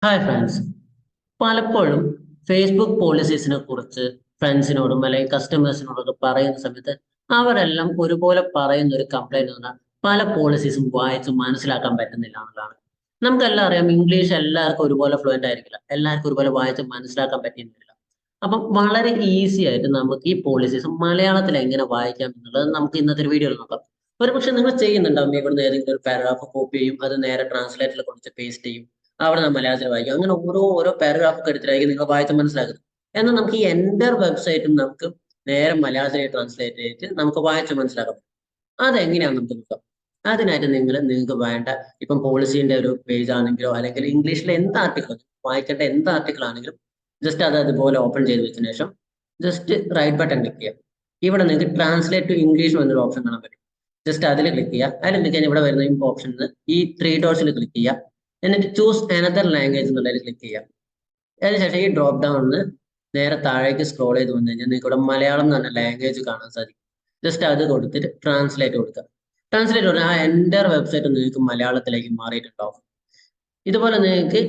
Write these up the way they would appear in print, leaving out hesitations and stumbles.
Hi friends. പലപ്പോഴും Facebook പോളിസീസിനെ കുറിച്ച് ഫ്രണ്ട്സിനോടും അല്ലെങ്കിൽ കസ്റ്റമേഴ്സിനോടൊക്കെ പറയുന്ന സമയത്ത് അവരെല്ലാം ഒരുപോലെ പറയുന്ന ഒരു കംപ്ലൈന്റ് എന്ന് പറഞ്ഞാൽ പല പോളിസീസും വായിച്ച് മനസ്സിലാക്കാൻ പറ്റുന്നില്ല എന്നുള്ളതാണ്. നമുക്കെല്ലാം അറിയാം, ഇംഗ്ലീഷ് എല്ലാവർക്കും ഒരുപോലെ ഫ്ലുവൻ്റ് ആയിരിക്കില്ല, എല്ലാവർക്കും ഒരുപോലെ വായിച്ച് മനസ്സിലാക്കാൻ പറ്റുന്നില്ല. അപ്പം വളരെ ഈസി ആയിട്ട് നമുക്ക് ഈ പോളിസീസ് മലയാളത്തിൽ എങ്ങനെ വായിക്കാം എന്നുള്ളത് നമുക്ക് ഇന്നത്തെ ഒരു വീഡിയോയിൽ നോക്കാം. ഒരുപക്ഷെ നിങ്ങൾ ചെയ്യുന്നുണ്ടാവും, ഇവിടുന്ന് ഏതെങ്കിലും ഒരു പാരഗ്രാഫ് കോപ്പി ചെയ്യും, അത് നേരെ ട്രാൻസ്ലേറ്ററിൽ കൊടുത്ത് പേസ്റ്റ് ചെയ്യും, അവിടെ നമ്മൾ മലയാളത്തിൽ വായിക്കും. അങ്ങനെ ഓരോ പാരഗ്രാഫ് ഒക്കെ എടുത്തിട്ടായിരിക്കും നിങ്ങൾ വായിച്ച് മനസ്സിലാക്കുന്നത്. എന്നാൽ നമുക്ക് ഈ എൻ്റർ വെബ്സൈറ്റും നമുക്ക് നേരെ മലയാളത്തിലേക്ക് ട്രാൻസ്ലേറ്റ് ചെയ്തിട്ട് നമുക്ക് വായിച്ച് മനസ്സിലാക്കാം. അതെങ്ങനെയാണെന്ന് നമുക്ക് നോക്കാം. അതിനായിട്ട് നിങ്ങൾക്ക് വേണ്ട, ഇപ്പം പോളിസീന്റെ ഒരു പേജ് ആണെങ്കിലോ അല്ലെങ്കിൽ ഇംഗ്ലീഷിലെ എന്ത് ആർട്ടിക്കിൾ, വായിക്കേണ്ട എന്ത് ആർട്ടിക്കിൾ ആണെങ്കിലും ജസ്റ്റ് അത് അതുപോലെ ഓപ്പൺ ചെയ്ത് വെച്ചതിന് ശേഷം ജസ്റ്റ് റൈറ്റ് ബട്ടൺ ക്ലിക്ക് ചെയ്യാം. ഇവിടെ നിങ്ങൾക്ക് ട്രാൻസ്ലേറ്റ് ടു ഇംഗ്ലീഷ് എന്നൊരു ഓപ്ഷൻ കാണാൻ പറ്റും. ജസ്റ്റ് അതിൽ ക്ലിക്ക് ചെയ്യുക. അതിൽ ക്ലിക്ക് കഴിഞ്ഞാൽ ഇവിടെ വരുന്ന ഓപ്ഷനിൽ ഈ ത്രീ ഡോട്ട്സിൽ ക്ലിക്ക് ചെയ്യുക. എന്നിട്ട് ചൂസ് അനദർ ലാംഗ്വേജ് എന്നുള്ളതിൽ ക്ലിക്ക് ചെയ്യാം. അതിനുശേഷം ഈ ഡ്രോപ്പ് ഡൗണിൽ നേരെ താഴേക്ക് സ്ക്രോൾ ചെയ്ത് വന്നു കഴിഞ്ഞാൽ നിങ്ങൾക്ക് ഇവിടെ മലയാളം എന്ന് പറഞ്ഞ ലാംഗ്വേജ് കാണാൻ സാധിക്കും. ജസ്റ്റ് അത് കൊടുത്തിട്ട് ട്രാൻസ്ലേറ്റ് കൊടുക്കുക. ട്രാൻസ്ലേറ്റ് കൊടുത്താൽ ആ എൻ്റർ വെബ്സൈറ്റ് നിങ്ങൾക്ക് മലയാളത്തിലേക്ക് മാറിയിട്ടുണ്ടാവും. ഇതുപോലെ നിങ്ങൾക്ക്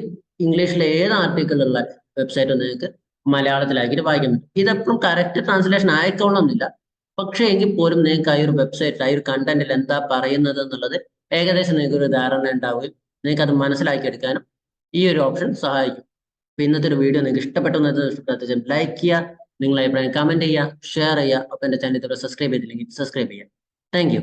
ഇംഗ്ലീഷിലെ ഏത് ആർട്ടിക്കിളുള്ള വെബ്സൈറ്റ് നിങ്ങൾക്ക് മലയാളത്തിലാക്കിയിട്ട് വായിക്കാൻ പറ്റും. ഇതെപ്പോഴും കറക്റ്റ് ട്രാൻസ്ലേഷൻ ആയിക്കോളണമെന്നില്ല, പക്ഷേ എങ്കിൽ പോലും നിങ്ങൾക്ക് ആ ഒരു വെബ്സൈറ്റ്, ആ ഒരു കണ്ടന്റിൽ എന്താ പറയുന്നത് എന്നുള്ളത് ഏകദേശം നിങ്ങൾക്ക് ഒരു ധാരണ ഉണ്ടാവുകയും നിങ്ങൾക്ക് അത് മനസ്സിലാക്കിയെടുക്കാനും ഈ ഒരു ഓപ്ഷൻ സഹായിക്കും. അപ്പൊ ഇന്നത്തെ ഒരു വീഡിയോ നിങ്ങൾക്ക് ഇഷ്ടപ്പെട്ടു ലൈക്ക് ചെയ്യുക, നിങ്ങളെ അഭിപ്രായം കമന്റ് ചെയ്യുക, ഷെയർ ചെയ്യുക. അപ്പൊ എന്റെ ചാനൽ ഇതുവരെ സബ്സ്ക്രൈബ് ചെയ്തില്ലെങ്കിൽ സബ്സ്ക്രൈബ് ചെയ്യുക. Thank you.